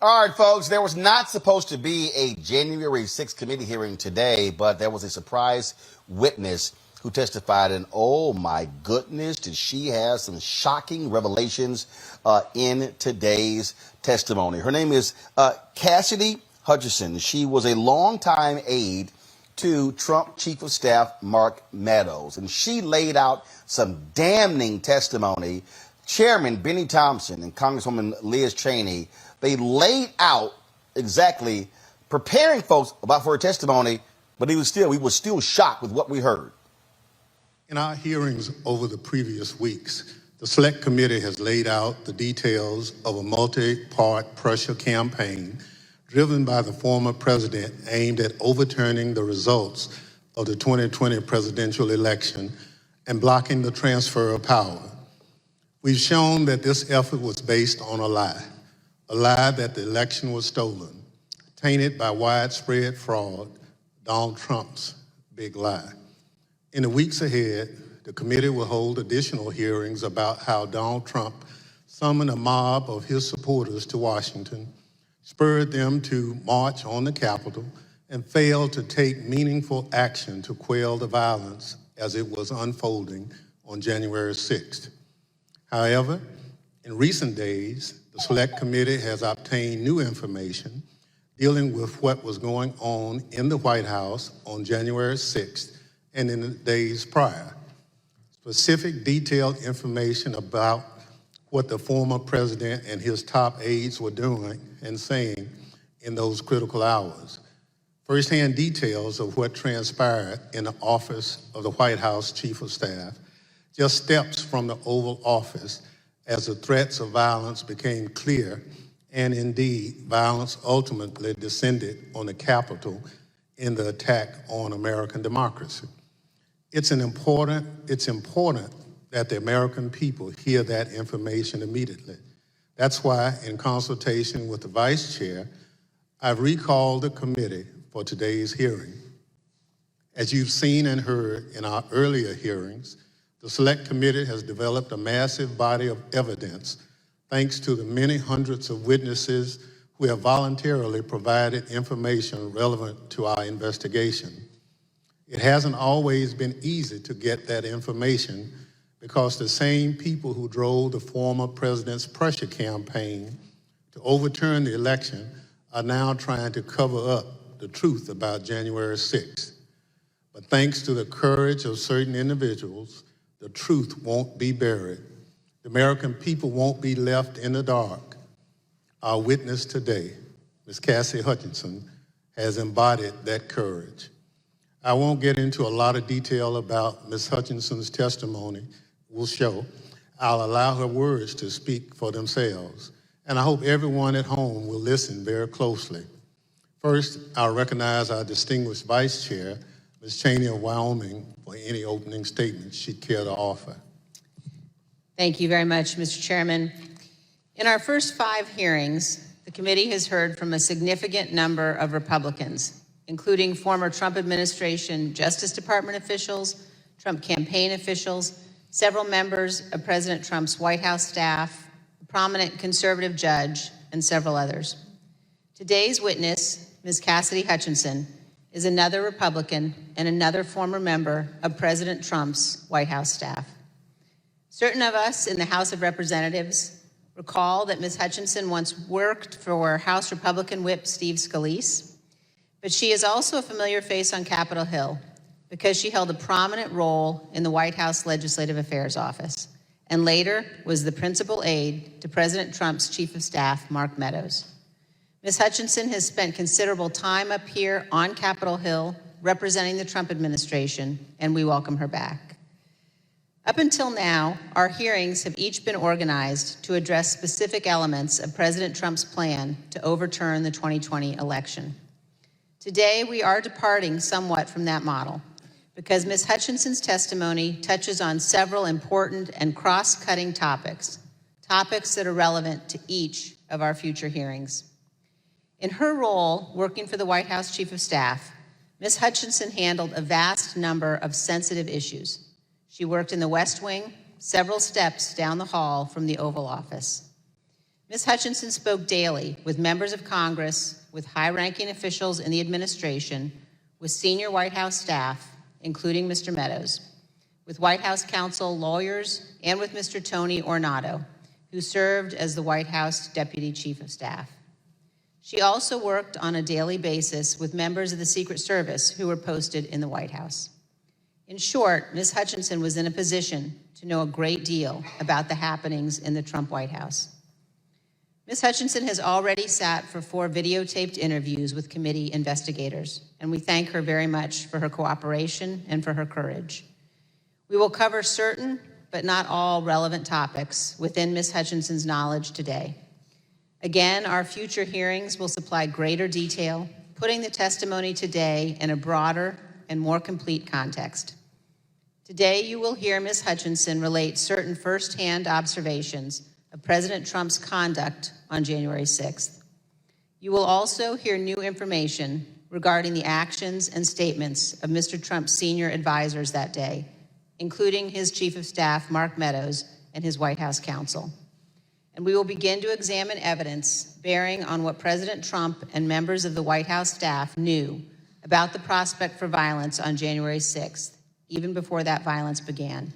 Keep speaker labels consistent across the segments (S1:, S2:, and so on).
S1: All right, folks, there was not supposed to be a January 6th committee hearing today, but there was a surprise witness who testified, and oh my goodness, did she have some shocking revelations in today's testimony. Her name is Cassidy Hutchison. She was a longtime aide to Trump Chief of Staff Mark Meadows, and she laid out some damning testimony. Chairman Benny Thompson and Congresswoman Liz Cheney, they laid out exactly preparing folks about for her testimony, but we were still shocked with what we heard.
S2: In our hearings over the previous weeks, the Select Committee has laid out the details of a multi-part pressure campaign driven by the former president aimed at overturning the results of the 2020 presidential election and blocking the transfer of power. We've shown that this effort was based on a lie that the election was stolen, tainted by widespread fraud, Donald Trump's big lie. In the weeks ahead, the committee will hold additional hearings about how Donald Trump summoned a mob of his supporters to Washington, spurred them to march on the Capitol, and failed to take meaningful action to quell the violence as it was unfolding on January 6th. However, in recent days, the Select Committee has obtained new information dealing with what was going on in the White House on January 6th and in the days prior. Specific detailed information about what the former president and his top aides were doing and saying in those critical hours. First-hand details of what transpired in the office of the White House Chief of Staff, just steps from the Oval Office as the threats of violence became clear, and indeed, violence ultimately descended on the Capitol in the attack on American democracy. It's important that the American people hear that information immediately. That's why, in consultation with the Vice Chair, I've recalled the committee for today's hearing. As you've seen and heard in our earlier hearings, the Select Committee has developed a massive body of evidence thanks to the many hundreds of witnesses who have voluntarily provided information relevant to our investigation. It hasn't always been easy to get that information because the same people who drove the former president's pressure campaign to overturn the election are now trying to cover up the truth about January 6th. But thanks to the courage of certain individuals, the truth won't be buried. The American people won't be left in the dark. Our witness today, Ms. Cassidy Hutchison, has embodied that courage. I won't get into a lot of detail about Ms. Hutchison's testimony will show. I'll allow her words to speak for themselves, and I hope everyone at home will listen very closely. First, I'll recognize our distinguished Vice Chair, Ms. Cheney of Wyoming, for any opening statements she'd care to offer.
S3: Thank you very much, Mr. Chairman. In our first 5 hearings, the committee has heard from a significant number of Republicans, including former Trump administration Justice Department officials, Trump campaign officials, several members of President Trump's White House staff, a prominent conservative judge, and several others. Today's witness, Ms. Cassidy Hutchison, is another Republican and another former member of President Trump's White House staff. Certain of us in the House of Representatives recall that Ms. Hutchison once worked for House Republican Whip Steve Scalise, but she is also a familiar face on Capitol Hill because she held a prominent role in the White House Legislative Affairs Office and later was the principal aide to President Trump's Chief of Staff, Mark Meadows. Ms. Hutchison has spent considerable time up here on Capitol Hill representing the Trump administration, and we welcome her back. Up until now, our hearings have each been organized to address specific elements of President Trump's plan to overturn the 2020 election. Today, we are departing somewhat from that model because Ms. Hutchison's testimony touches on several important and cross-cutting topics that are relevant to each of our future hearings. In her role working for the White House Chief of Staff, Ms. Hutchison handled a vast number of sensitive issues. She worked in the West Wing, several steps down the hall from the Oval Office. Ms. Hutchison spoke daily with members of Congress, with high-ranking officials in the administration, with senior White House staff, including Mr. Meadows, with White House counsel, lawyers, and with Mr. Tony Ornato, who served as the White House Deputy Chief of Staff. She also worked on a daily basis with members of the Secret Service who were posted in the White House. In short, Ms. Hutchison was in a position to know a great deal about the happenings in the Trump White House. Ms. Hutchison has already sat for 4 videotaped interviews with committee investigators, and we thank her very much for her cooperation and for her courage. We will cover certain, but not all, relevant topics within Ms. Hutchison's knowledge today. Again, our future hearings will supply greater detail, putting the testimony today in a broader and more complete context. Today, you will hear Ms. Hutchison relate certain firsthand observations of President Trump's conduct on January 6th. You will also hear new information regarding the actions and statements of Mr. Trump's senior advisors that day, including his Chief of Staff, Mark Meadows, and his White House counsel. And we will begin to examine evidence bearing on what President Trump and members of the White House staff knew about the prospect for violence on January 6th, even before that violence began.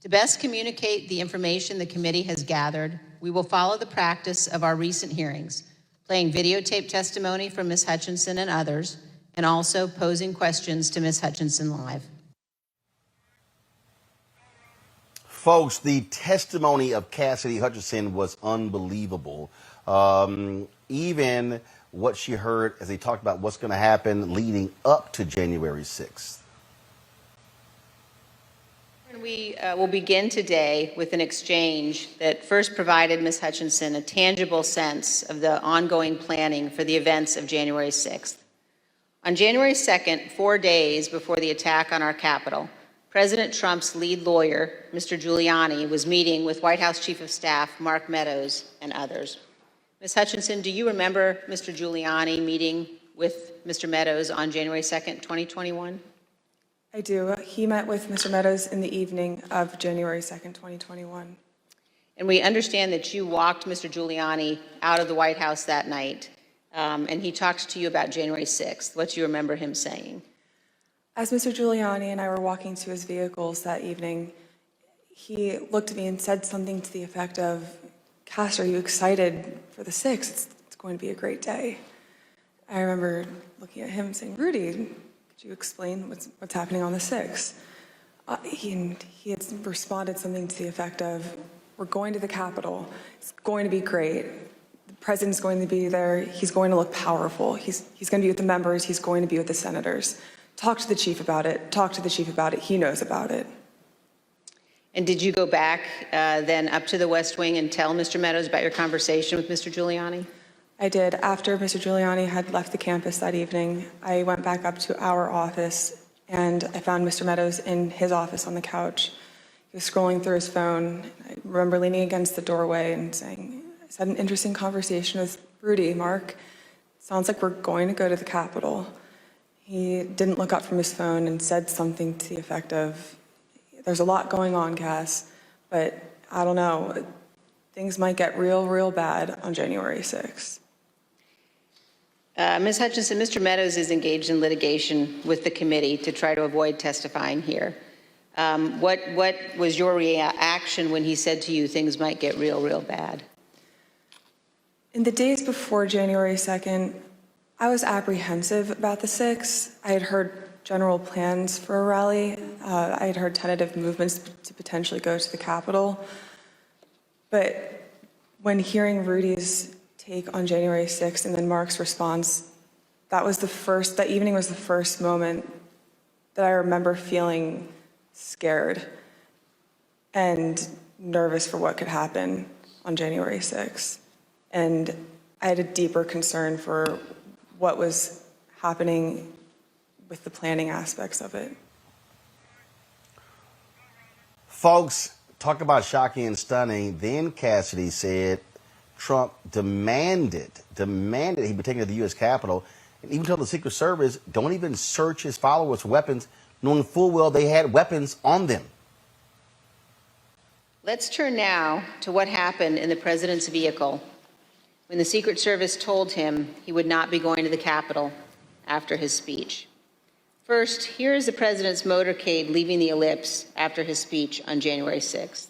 S3: To best communicate the information the committee has gathered, we will follow the practice of our recent hearings, playing videotape testimony from Ms. Hutchison and others, and also posing questions to Ms. Hutchison live.
S1: Folks, the testimony of Cassidy Hutchison was unbelievable. Even what she heard as they talked about what's going to happen leading up to January 6th.
S3: We will begin today with an exchange that first provided Ms. Hutchison a tangible sense of the ongoing planning for the events of January 6th. On January 2nd, 4 days before the attack on our Capitol, President Trump's lead lawyer, Mr. Giuliani, was meeting with White House Chief of Staff Mark Meadows and others. Ms. Hutchison, do you remember Mr. Giuliani meeting with Mr. Meadows on January 2nd, 2021?
S4: I do. He met with Mr. Meadows in the evening of January 2nd, 2021.
S3: And we understand that you walked Mr. Giuliani out of the White House that night, and he talked to you about January 6th. What do you remember him saying?
S4: As Mr. Giuliani and I were walking to his vehicles that evening, he looked at me and said something to the effect of, "Cass, are you excited for the 6th? It's going to be a great day." I remember looking at him saying, "Rudy, could you explain what's happening on the 6th? He had responded something to the effect of, "We're going to the Capitol. It's going to be great. The president's going to be there. He's going to look powerful. He's going to be with the members. He's going to be with the senators. Talk to the chief about it. Talk to the chief about it. He knows about it."
S3: And did you go back then up to the West Wing and tell Mr. Meadows about your conversation with Mr. Giuliani?
S4: I did. After Mr. Giuliani had left the campus that evening, I went back up to our office and I found Mr. Meadows in his office on the couch. He was scrolling through his phone. I remember leaning against the doorway and saying, "I just had an interesting conversation with Rudy, Mark. Sounds like we're going to go to the Capitol." He didn't look up from his phone and said something to the effect of, "There's a lot going on, Cass, but I don't know. Things might get real bad on January 6th.
S3: Ms. Hutchison, Mr. Meadows is engaged in litigation with the committee to try to avoid testifying here. What was your reaction when he said to you things might get real bad?
S4: In the days before January 2nd, I was apprehensive about the 6th. I had heard general plans for a rally. I had heard tentative movements to potentially go to the Capitol. But when hearing Rudy's take on January 6th and then Mark's response, that evening was the first moment that I remember feeling scared and nervous for what could happen on January 6th. And I had a deeper concern for what was happening with the planning aspects of it.
S1: Folks, talk about shocking and stunning. Then Cassidy said Trump demanded he be taken to the U.S. Capitol, and even told the Secret Service, don't even search his followers for weapons, knowing full well they had weapons on them.
S3: Let's turn now to what happened in the president's vehicle when the Secret Service told him he would not be going to the Capitol after his speech. First, here is the president's motorcade leaving the ellipse after his speech on January 6th.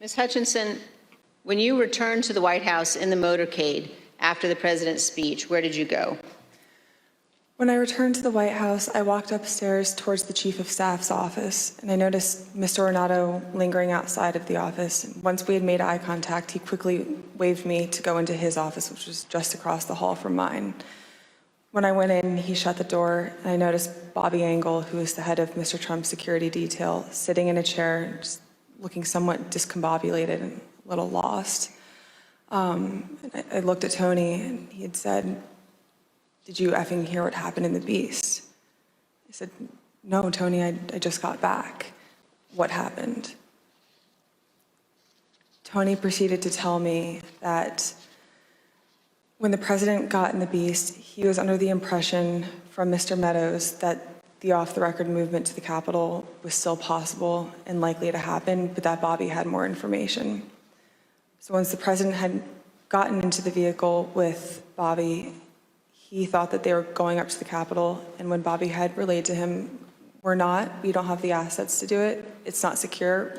S3: Ms. Hutchison, when you returned to the White House in the motorcade after the president's speech, where did you go?
S4: When I returned to the White House, I walked upstairs towards the Chief of Staff's office, and I noticed Mr. Ornato lingering outside of the office. And once we had made eye contact, he quickly waved me to go into his office, which was just across the hall from mine. When I went in, he shut the door, and I noticed Bobby Engel, who is the head of Mr. Trump's security detail, sitting in a chair, just looking somewhat discombobulated and a little lost. And I looked at Tony, and he had said, "Did you effing hear what happened in the Beast?" I said, "No, Tony, I just got back. What happened?" Tony proceeded to tell me that when the president got in the Beast, he was under the impression from Mr. Meadows that the off-the-record movement to the Capitol was still possible and likely to happen, but that Bobby had more information. So once the president had gotten into the vehicle with Bobby, he thought that they were going up to the Capitol, and when Bobby had relayed to him, "We're not, we don't have the assets to do it, it's not secure,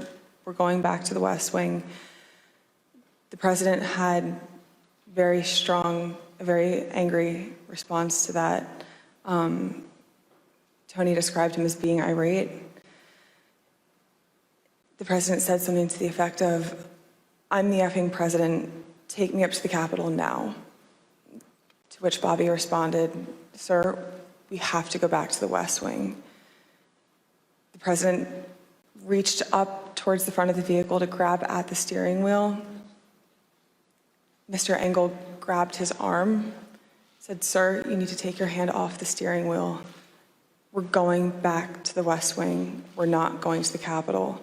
S4: we're going back to the West Wing," the president had very strong, a very angry response to that. Tony described him as being irate. The president said something to the effect of, "I'm the effing president, take me up to the Capitol now." To which Bobby responded, "Sir, we have to go back to the West Wing." The president reached up towards the front of the vehicle to grab at the steering wheel. Mr. Engel grabbed his arm, said, "Sir, you need to take your hand off the steering wheel. We're going back to the West Wing. We're not going to the Capitol."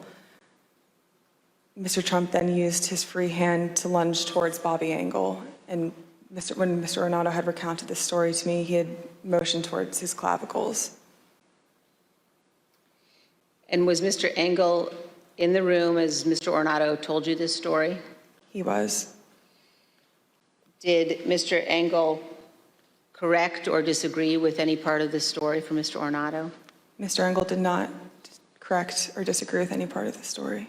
S4: Mr. Trump then used his free hand to lunge towards Bobby Engel, and when Mr. Ornato had recounted this story to me, he had motioned towards his clavicles.
S3: And was Mr. Engel in the room as Mr. Ornato told you this story?
S4: He was.
S3: Did Mr. Engel correct or disagree with any part of this story from Mr. Ornato?
S4: Mr. Engel did not correct or disagree with any part of the story.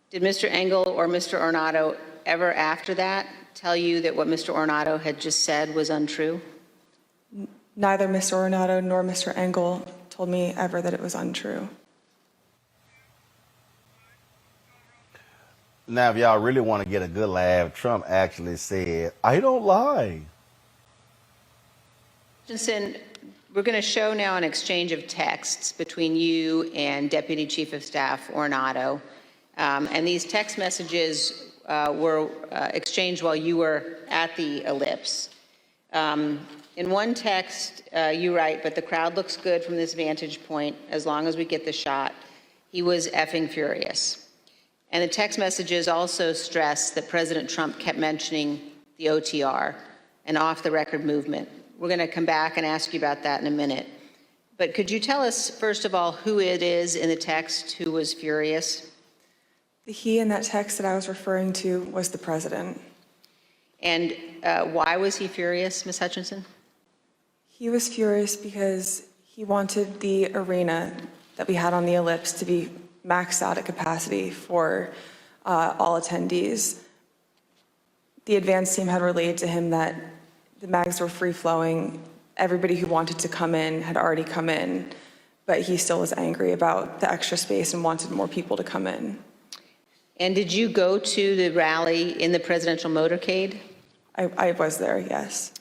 S3: Did Mr. Engel or Mr. Ornato ever after that tell you that what Mr. Ornato had just said was untrue?
S4: Neither Mr. Ornato nor Mr. Engel told me ever that it was untrue.
S1: Now, if y'all really want to get a good laugh, Trump actually said, "I don't lie."
S3: Hutchison, we're going to show now an exchange of texts between you and Deputy Chief of Staff Ornato. And these text messages were exchanged while you were at the ellipse. In one text, you write, "But the crowd looks good from this vantage point as long as we get the shot. He was effing furious." And the text messages also stress that President Trump kept mentioning the OTR, an off-the-record movement. We're going to come back and ask you about that in a minute. But could you tell us, first of all, who it is in the text who was furious?
S4: The he in that text that I was referring to was the president.
S3: And why was he furious, Ms. Hutchison?
S4: He was furious because he wanted the arena that we had on the ellipse to be maxed out at capacity for all attendees. The advance team had relayed to him that the mags were free-flowing. Everybody who wanted to come in had already come in, but he still was angry about the extra space and wanted more people to come in.
S3: And did you go to the rally in the presidential motorcade?
S4: I was there, yes,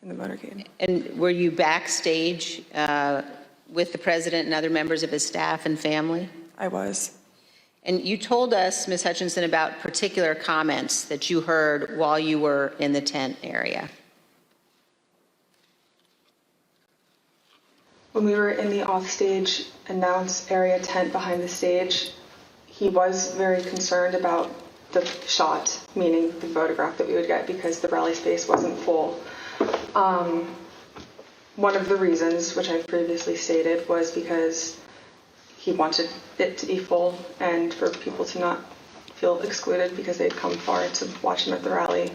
S4: in the motorcade.
S3: And were you backstage with the president and other members of his staff and family?
S4: I was.
S3: And you told us, Ms. Hutchison, about particular comments that you heard while you were in the tent area.
S4: When we were in the offstage announce area tent behind the stage, he was very concerned about the shot, meaning the photograph that we would get, because the rally space wasn't full. One of the reasons, which I previously stated, was because he wanted it to be full and for people to not feel excluded because they'd come far to watch him at the rally.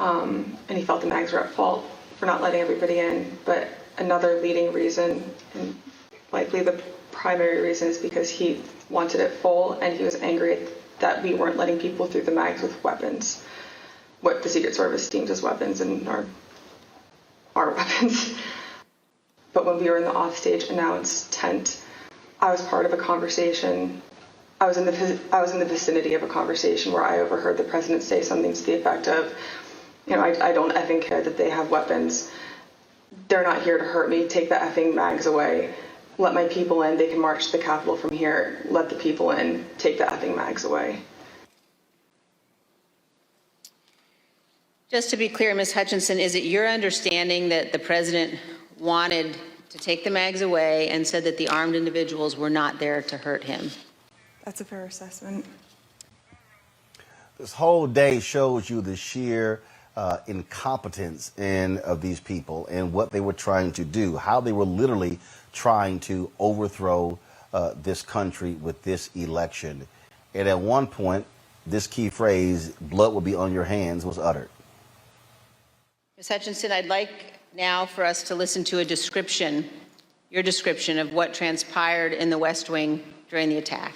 S4: And he felt the mags were at fault for not letting everybody in. But another leading reason, and likely the primary reason, is because he wanted it full and he was angry that we weren't letting people through the mags with weapons, what the Secret Service deems as weapons and our weapons. But when we were in the offstage announce tent, I was part of a conversation. I was in the vicinity of a conversation where I overheard the president say something to the effect of, I don't effing care that they have weapons. They're not here to hurt me. Take the effing mags away. Let my people in. They can march to the Capitol from here. Let the people in. Take the effing mags away.
S3: Just to be clear, Ms. Hutchison, is it your understanding that the president wanted to take the mags away and said that the armed individuals were not there to hurt him?
S4: That's a fair assessment.
S1: This whole day shows you the sheer incompetence of these people and what they were trying to do, how they were literally trying to overthrow this country with this election. And at one point, this key phrase, "blood will be on your hands," was uttered.
S3: Ms. Hutchison, I'd like now for us to listen to a description, your description of what transpired in the West Wing during the attack.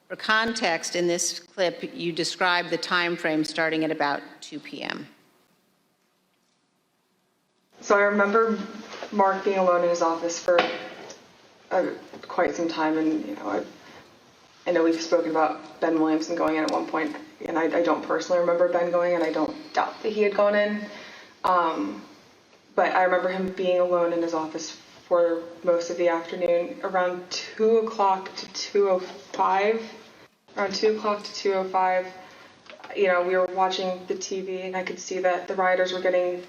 S3: For context, in this clip, you describe the time frame starting at about 2 p.m.
S4: So I remember Mark being alone in his office for quite some time, and I know we've spoken about Ben Williamson going in at one point, and I don't personally remember Ben going in. I don't doubt that he had gone in, but I remember him being alone in his office for most of the afternoon, around 2 o'clock to 2:05. Around 2 o'clock to 2:05, we were watching the TV, and I could see that the rioters were getting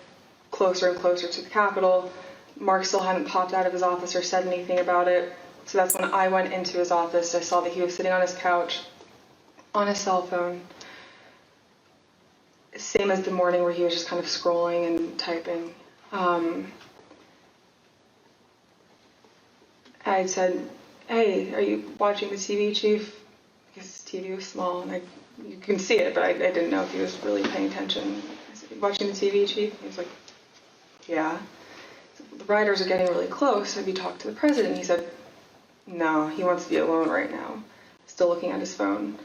S4: closer and closer to the Capitol. Mark still hadn't popped out of his office or said anything about it. So that's when I went into his office. I saw that he was sitting on his couch, on his cell phone. Same as the morning where he was just kind of scrolling and typing. I said, "Hey, are you watching the TV, Chief?" Because his TV was small, and you can see it, but I didn't know if he was really paying attention. I said, "Watching the TV, Chief?" He was like, "Yeah." So, "The rioters are getting really close. Have you talked to the president?" He said, "No, he wants to be alone right now." Still looking at his phone.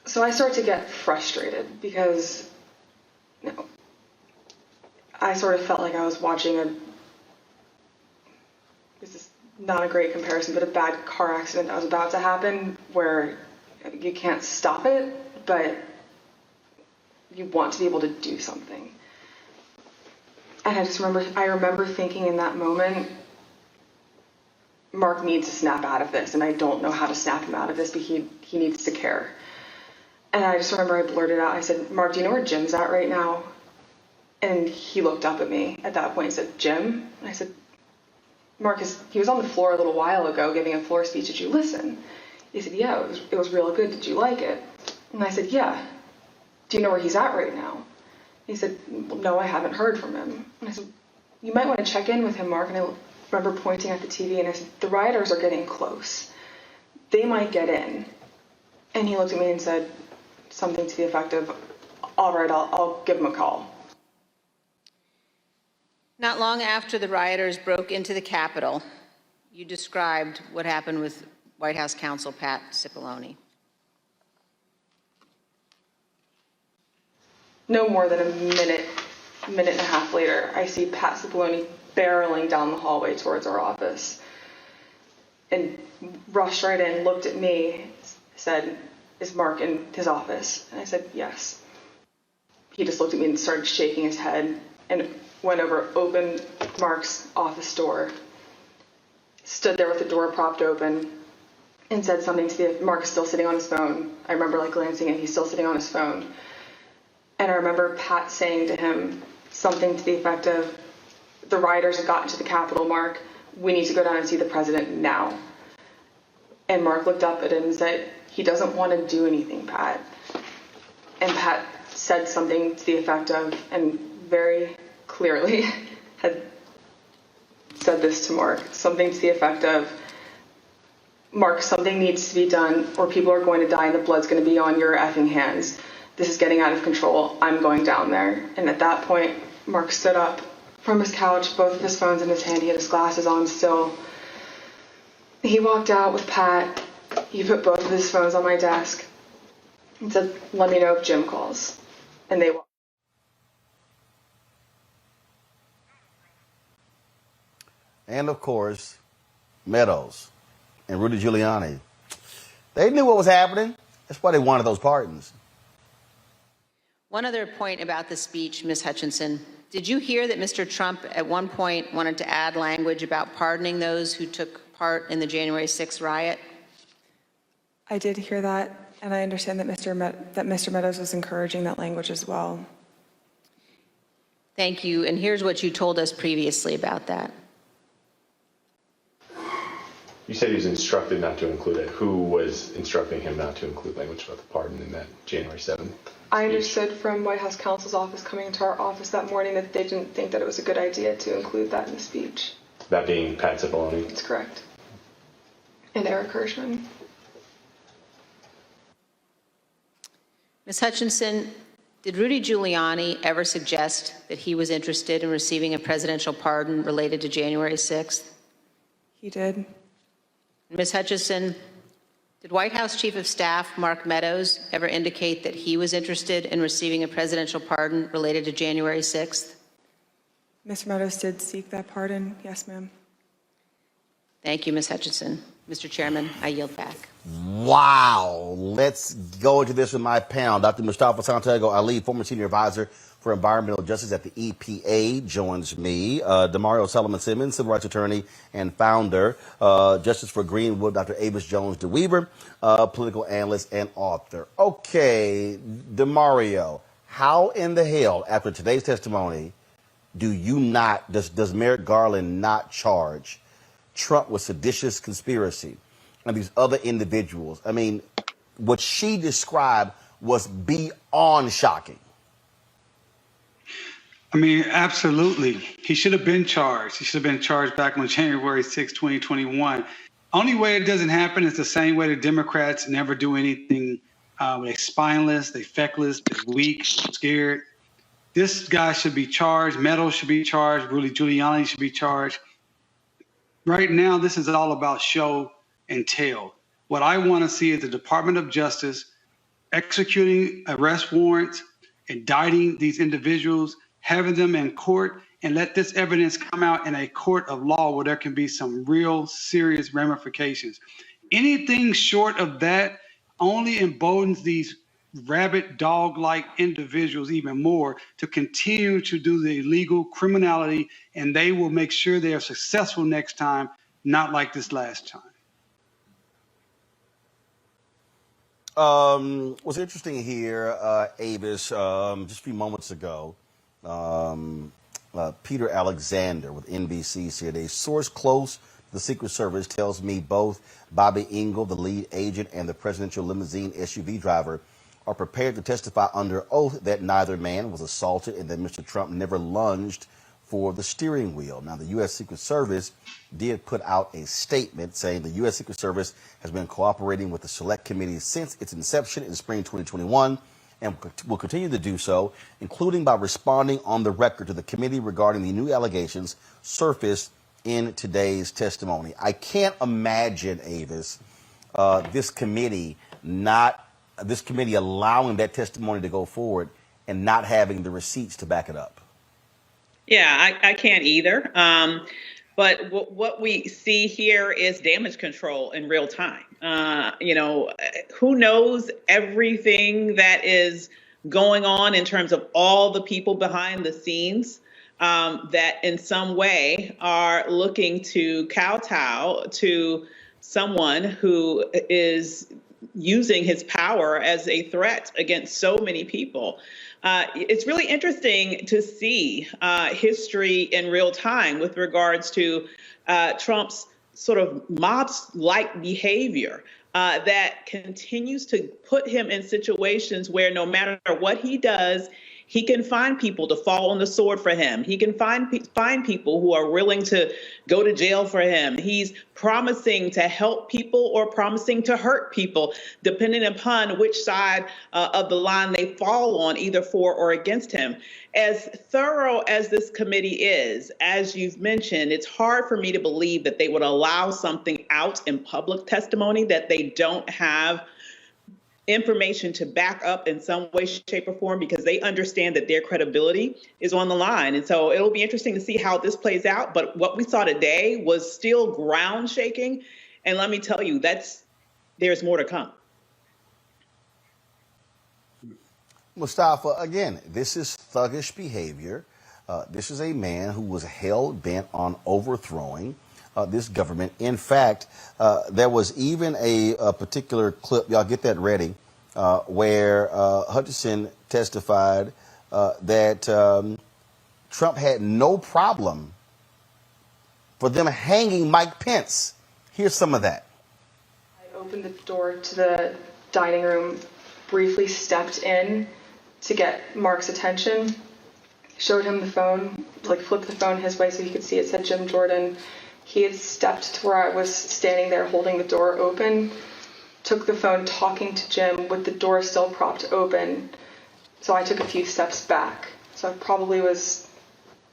S4: So I started to get frustrated because I sort of felt like I was watching this is not a great comparison, but a bad car accident that was about to happen where you can't stop it, but you want to be able to do something. And I remember thinking in that moment, Mark needs to snap out of this, and I don't know how to snap him out of this, but he needs to care. And I just remember I blurted out, I said, "Mark, do you know where Jim's at right now?" And he looked up at me at that point and said, "Jim?" And I said, "Mark, he was on the floor a little while ago giving a floor speech. Did you listen?" He said, "Yeah, it was real good. Did you like it?" And I said, "Yeah. Do you know where he's at right now?" He said, "Well, no, I haven't heard from him." And I said, "You might want to check in with him, Mark." And I remember pointing at the TV and I said, "The rioters are getting close. They might get in." And he looked at me and said something to the effect of, "All right, I'll give him a call."
S3: Not long after the rioters broke into the Capitol, you described what happened with White House counsel Pat Cipollone.
S4: No more than a minute and a half later, I see Pat Cipollone barreling down the hallway towards our office and rushed right in, looked at me, said, "Is Mark in his office?" And I said, "Yes." He just looked at me and started shaking his head and went over, opened Mark's office door, stood there with the door propped open, and said something to Mark is still sitting on his phone. I remember glancing and he's still sitting on his phone. And I remember Pat saying to him something to the effect of, "The rioters have gotten to the Capitol, Mark. We need to go down and see the president now." And Mark looked up at him and said, "He doesn't want to do anything, Pat." And Pat said something to the effect of, and very clearly had said this to Mark, something to the effect of, "Mark, something needs to be done or people are going to die and the blood's going to be on your effing hands. This is getting out of control. I'm going down there." And at that point, Mark stood up from his couch, both of his phones in his hand. He had his glasses on still. He walked out with Pat. He put both of his phones on my desk and said, "Let me know if Jim calls." And they walked.
S1: And of course, Meadows and Rudy Giuliani. They knew what was happening. That's why they wanted those pardons.
S3: One other point about the speech, Ms. Hutchinson. Did you hear that Mr. Trump at one point wanted to add language about pardoning those who took part in the January 6th riot?
S4: I did hear that, and I understand that Mr. Meadows was encouraging that language as well.
S3: Thank you. And here's what you told us previously about that.
S5: You said he was instructed not to include it. Who was instructing him not to include language about the pardon in that January 7th?
S4: I understood from White House counsel's office coming into our office that morning that they didn't think that it was a good idea to include that in the speech.
S5: That being Pat Cipollone?
S4: That's correct. And Eric Hirschman.
S3: Ms. Hutchinson, did Rudy Giuliani ever suggest that he was interested in receiving a presidential pardon related to January 6th?
S4: He did.
S3: Ms. Hutchison, did White House Chief of Staff Mark Meadows ever indicate that he was interested in receiving a presidential pardon related to January 6th?
S4: Mr. Meadows did seek that pardon. Yes, ma'am.
S3: Thank you, Ms. Hutchison. Mr. Chairman, I yield back.
S1: Wow. Let's go into this with my panel. Dr. Mustafa Santiago Ali, former senior advisor for environmental justice at the EPA, joins me. Demario Solomon-Simmons, civil rights attorney and founder, Justice for Greenwood, Dr. Avis Jones-DeWeaver, political analyst and author. Okay, Demario, how in the hell, after today's testimony, does Merrick Garland not charge Trump with seditious conspiracy and these other individuals? I mean, what she described was beyond shocking.
S6: I mean, absolutely. He should have been charged. He should have been charged back on January 6, 2021. Only way it doesn't happen is the same way the Democrats never do anything. They're spineless, they're feckless, they're weak, scared. This guy should be charged. Meadows should be charged. Rudy Giuliani should be charged. Right now, this is all about show and tell. What I want to see is the Department of Justice executing arrest warrants, indicting these individuals, having them in court, and let this evidence come out in a court of law where there can be some real serious ramifications. Anything short of that only emboldens these rabid dog-like individuals even more to continue to do the illegal criminality, and they will make sure they are successful next time, not like this last time.
S1: What's interesting here, Avis, just a few moments ago, Peter Alexander with NBC said a source close to the Secret Service tells me both Bobby Engel, the lead agent, and the presidential limousine SUV driver are prepared to testify under oath that neither man was assaulted and that Mr. Trump never lunged for the steering wheel. Now, the U.S. Secret Service did put out a statement saying the U.S. Secret Service has been cooperating with the Select Committee since its inception in spring 2021 and will continue to do so, including by responding on the record to the committee regarding the new allegations surfaced in today's testimony. I can't imagine, Avis, this committee allowing that testimony to go forward and not having the receipts to back it up.
S7: Yeah, I can't either. But what we see here is damage control in real time. Who knows everything that is going on in terms of all the people behind the scenes that in some way are looking to kowtow to someone who is using his power as a threat against so many people. It's really interesting to see history in real time with regards to Trump's sort of mob-like behavior that continues to put him in situations where no matter what he does, he can find people to fall on the sword for him. He can find people who are willing to go to jail for him. He's promising to help people or promising to hurt people, depending upon which side of the line they fall on, either for or against him. As thorough as this committee is, as you've mentioned, it's hard for me to believe that they would allow something out in public testimony that they don't have information to back up in some way, shape, or form, because they understand that their credibility is on the line. And so it'll be interesting to see how this plays out. But what we saw today was still ground shaking. And let me tell you, there's more to come.
S1: Mustafa, again, this is thuggish behavior. This is a man who was hell bent on overthrowing this government. In fact, there was even a particular clip, y'all get that ready, where Hutchison testified that Trump had no problem for them hanging Mike Pence. Here's some of that.
S4: I opened the door to the dining room, briefly stepped in to get Mark's attention, showed him the phone, like flipped the phone his way so he could see it said Jim Jordan. He had stepped to where I was standing there holding the door open, took the phone talking to Jim with the door still propped open. So I took a few steps back. So I probably was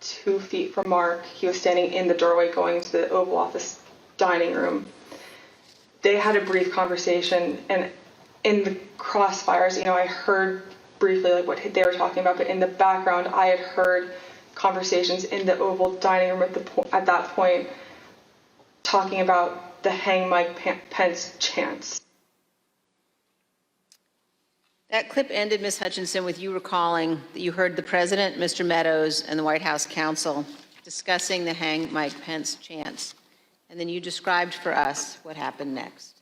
S4: 2 feet from Mark. He was standing in the doorway going to the Oval Office dining room. They had a brief conversation, and in the crossfires, I heard briefly like what they were talking about, but in the background, I had heard conversations in the Oval dining room at that point, talking about the hang Mike Pence chants.
S3: That clip ended, Ms. Hutchinson, with you recalling that you heard the President, Mr. Meadows, and the White House counsel discussing the hang Mike Pence chants. And then you described for us what happened next.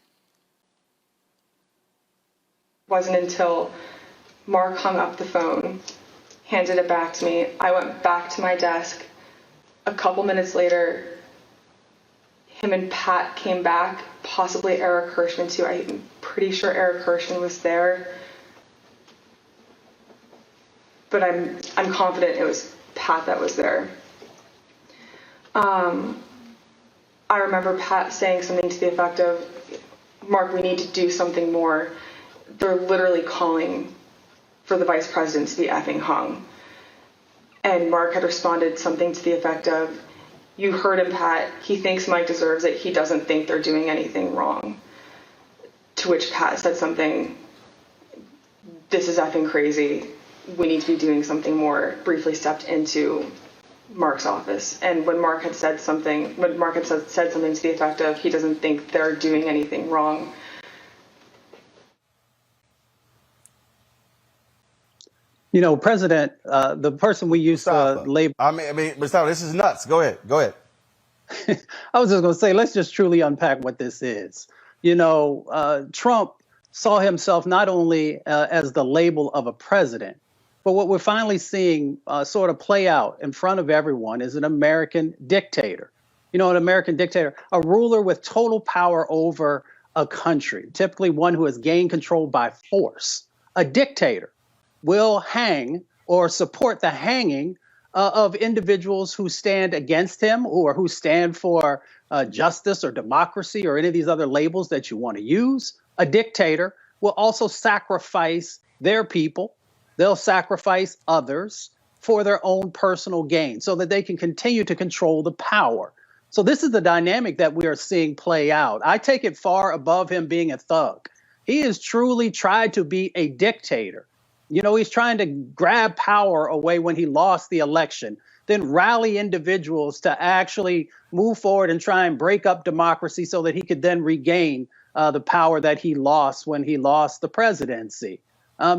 S4: It wasn't until Mark hung up the phone, handed it back to me. I went back to my desk. A couple minutes later, him and Pat came back, possibly Eric Hirschman too. I'm pretty sure Eric Hirschman was there. But I'm confident it was Pat that was there. I remember Pat saying something to the effect of, Mark, we need to do something more. They're literally calling for the vice president to be effing hung. And Mark had responded something to the effect of, you heard him, Pat. He thinks Mike deserves it. He doesn't think they're doing anything wrong. To which Pat said something, this is effing crazy. We need to be doing something more. Briefly stepped into Mark's office. And when Mark had said something, said something to the effect of, he doesn't think they're doing anything wrong.
S8: President, the person we used to label.
S1: I mean, Mustafa, this is nuts. Go ahead.
S8: I was just going to say, let's just truly unpack what this is. Trump saw himself not only as the label of a president, but what we're finally seeing sort of play out in front of everyone is an American dictator. An American dictator, a ruler with total power over a country, typically one who has gained control by force. A dictator will hang or support the hanging of individuals who stand against him or who stand for justice or democracy or any of these other labels that you want to use. A dictator will also sacrifice their people. They'll sacrifice others for their own personal gain so that they can continue to control the power. So this is the dynamic that we are seeing play out. I take it far above him being a thug. He has truly tried to be a dictator. He's trying to grab power away when he lost the election, then rally individuals to actually move forward and try and break up democracy so that he could then regain the power that he lost when he lost the presidency.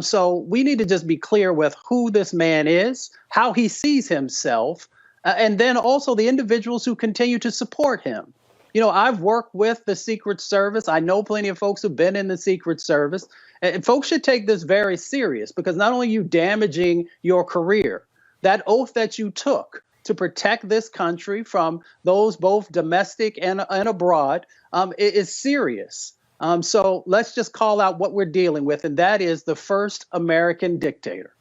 S8: So we need to just be clear with who this man is, how he sees himself, and then also the individuals who continue to support him. I've worked with the Secret Service. I know plenty of folks who've been in the Secret Service. And folks should take this very serious because not only are you damaging your career, that oath that you took to protect this country from those both domestic and abroad is serious. So let's just call out what we're dealing with, and that is the first American dictator.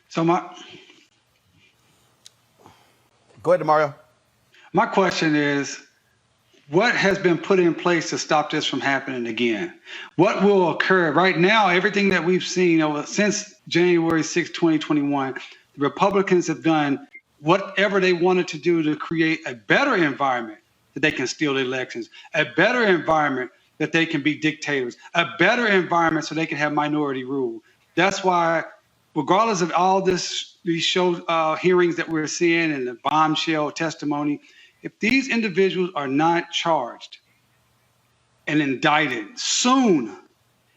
S6: So
S1: Go ahead, Mario.
S6: my question is, what has been put in place to stop this from happening again? What will occur right now? Everything that we've seen since January 6, 2021, the Republicans have done whatever they wanted to do to create a better environment that they can steal elections, a better environment that they can be dictators, a better environment so they can have minority rule. That's why, regardless of all these hearings that we're seeing and the bombshell testimony, if these individuals are not charged and indicted soon,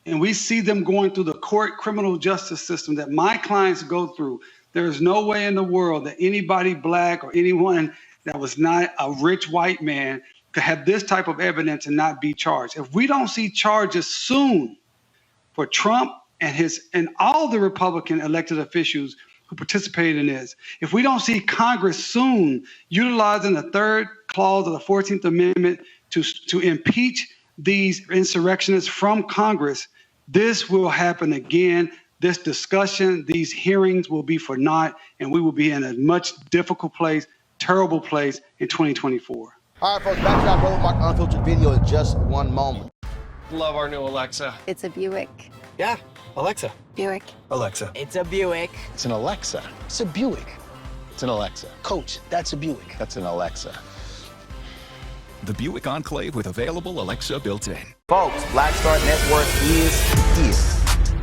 S6: and we see them going through the court criminal justice system that my clients go through, there is no way in the world that anybody black or anyone that was not a rich white man could have this type of evidence and not be charged. If we don't see charges soon for Trump and all the Republican elected officials who participated in this, if we don't see Congress soon utilizing the third clause of the 14th Amendment to impeach these insurrectionists from Congress, this will happen again. This discussion, these hearings will be for naught, and we will be in a much difficult place, terrible place in 2024.
S1: All right, folks, back to our Roland Mark Unfiltered video in just one moment.
S9: Love our new Alexa.
S10: It's a Buick.
S9: Yeah, Alexa.
S10: Buick.
S9: Alexa.
S10: It's a Buick.
S9: It's an Alexa. It's a Buick. It's an Alexa.
S11: Coach, that's a Buick.
S9: That's an Alexa.
S12: The Buick Enclave with available Alexa built in.
S1: Folks, Black Star Network is here.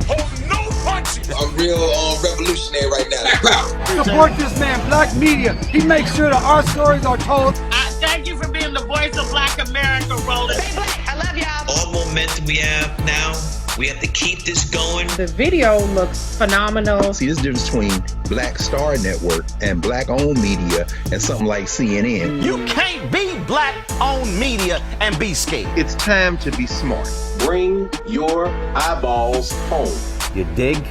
S13: Oh, no punches! I'm real revolutionary right now.
S14: Support this man, Black Media. He makes sure that our stories are told.
S15: Thank you for being the voice of Black America, Roland.
S16: Stay black. I love y'all.
S17: All momentum we have now, we have to keep this going.
S18: The video looks phenomenal.
S19: See, this difference between Black Star Network and black-owned media and something like CNN.
S20: You can't be black-owned media and be scared.
S21: It's time to be smart.
S22: Bring your eyeballs home.
S20: You dig?